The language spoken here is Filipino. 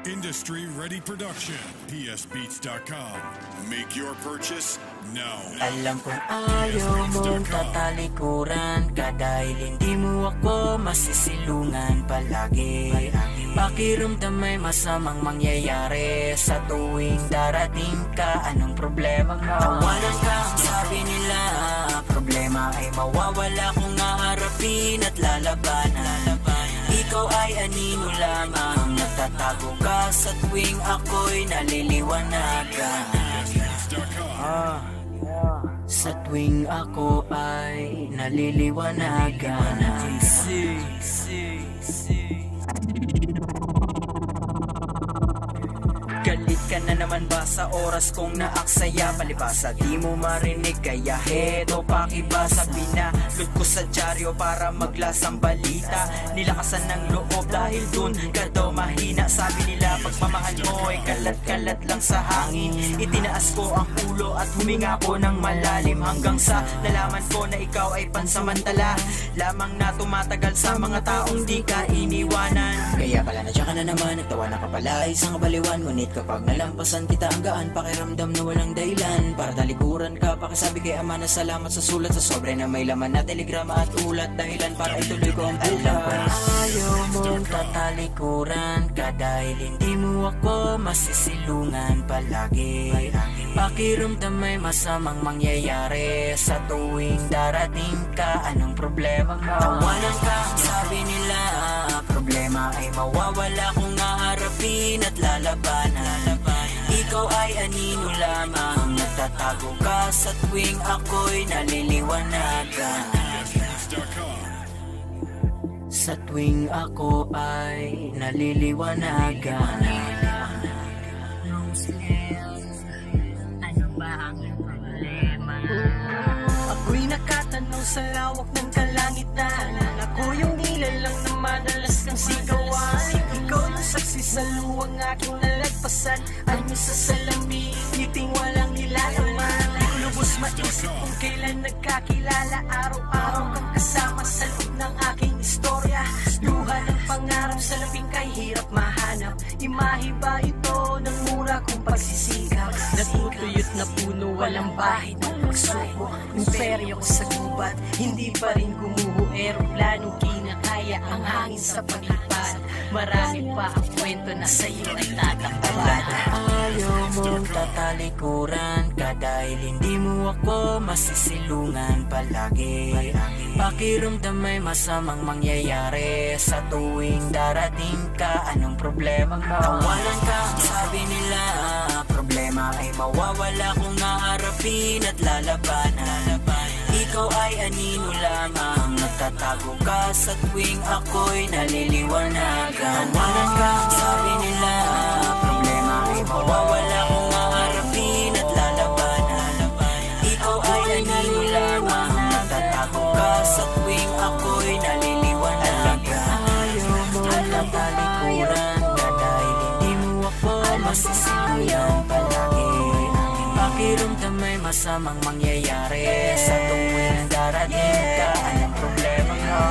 Industry Ready Production, psbeats.com. Make your purchase now. Alam kong ayaw mong tatalikuran ka dahil hindi mo ako masisilungan palagi. Pakiramdam may masamang mangyayari sa tuwing darating ka. Anong problema mo? Tawanan ka ang sabi nila. Problema ay mawawala kung haharapin at lalabanan. Ikaw ay anino lamang, nagtatago ka sa tuwing ako'y naliliwanagan. Sa tuwing ako ay naliliwanagan. Galit ka na naman ba sa oras kong naaksaya? Palibasa di mo marinig kaya heto pakibasa. Pinalot ko sa dyaryo para maglasang balita. Nilakasan ng loob dahil dun ka daw mahina. Sabi nila pagmamahal mo ay kalat-kalat lang sa hangin. Itinaas ko ang ulo at huminga ko ng malalim, hanggang sa nalaman ko na ikaw ay pansamantala lamang na tumatagal sa mga taong di ka iniwanan. Kaya pala nadya ka na naman, nagtawa na ka pala isang kabaliwan. Ngunit kapag nalampasan kita ang gaan, pakiramdam na walang dahilan para talikuran ka. Pakisabi kay ama na salamat sa sulat, sa sobre na may laman na telegrama at ulat. Dahilan para ituloy ko ang bulan. Ayaw mong tatalikuran ka dahil hindi mo ako masisilungan palagi. Pakiramdam may masamang mangyayari sa tuwing darating ka. Anong problema mo? Tawanan ka ang sabi nila. Problema ay mawawala kung haharapin at lalabanan. Ikaw ay anino lamang, nagtatago ka sa tuwing ako'y naliliwanagan. Sa tuwing ako ay naliliwanagan. Ano ba ang problema? Ako'y nakatanaw sa lawak ng kalangitan. Ako yung nilalang na madalas kang sigawan. Ikaw yung saksi sa luwang aking nalagpasan. Anyo sa salamin, ngiting walang nilalaman. Lubos maisip kung kailan nagkakilala. Araw-araw kang kasama sa loob ng aking istorya. Luha ng pangarap sa labing kay hirap mahanap. Imahe ba ito ng mura kong pagsisikap? Natutuyot na puno, walang bahid ng pagsuko. Imperyo ko sa gubat, hindi pa rin gumuho. Aeroplanong kinakaya ang hangin sa paglipad. Marami pa ang kwento na sa'yo ay tatakpan. Ayaw mong tatalikuran ka dahil hindi mo ako masisilungan palagi. Pakiramdam may masamang mangyayari sa tuwing darating ka. Anong problema mo? Tawanan ka ang sabi nila. Problema ay mawawala kung haharapin at lalabanan. Ikaw ay anino lamang, nagtatago ka sa tuwing ako'y naliliwanagan. Tawanan ka ang sabi nila. Problema ay mawawala kung haharapin at lalabanan. Ikaw ay anino lamang, nagtatago ka sa tuwing ako'y naliliwanagan. Ayaw mo tatalikuran ka dahil hindi mo ako masisiluyan palagi. Pakiramdam may masamang mangyayari sa tuwing darating ka. Anong problema mo?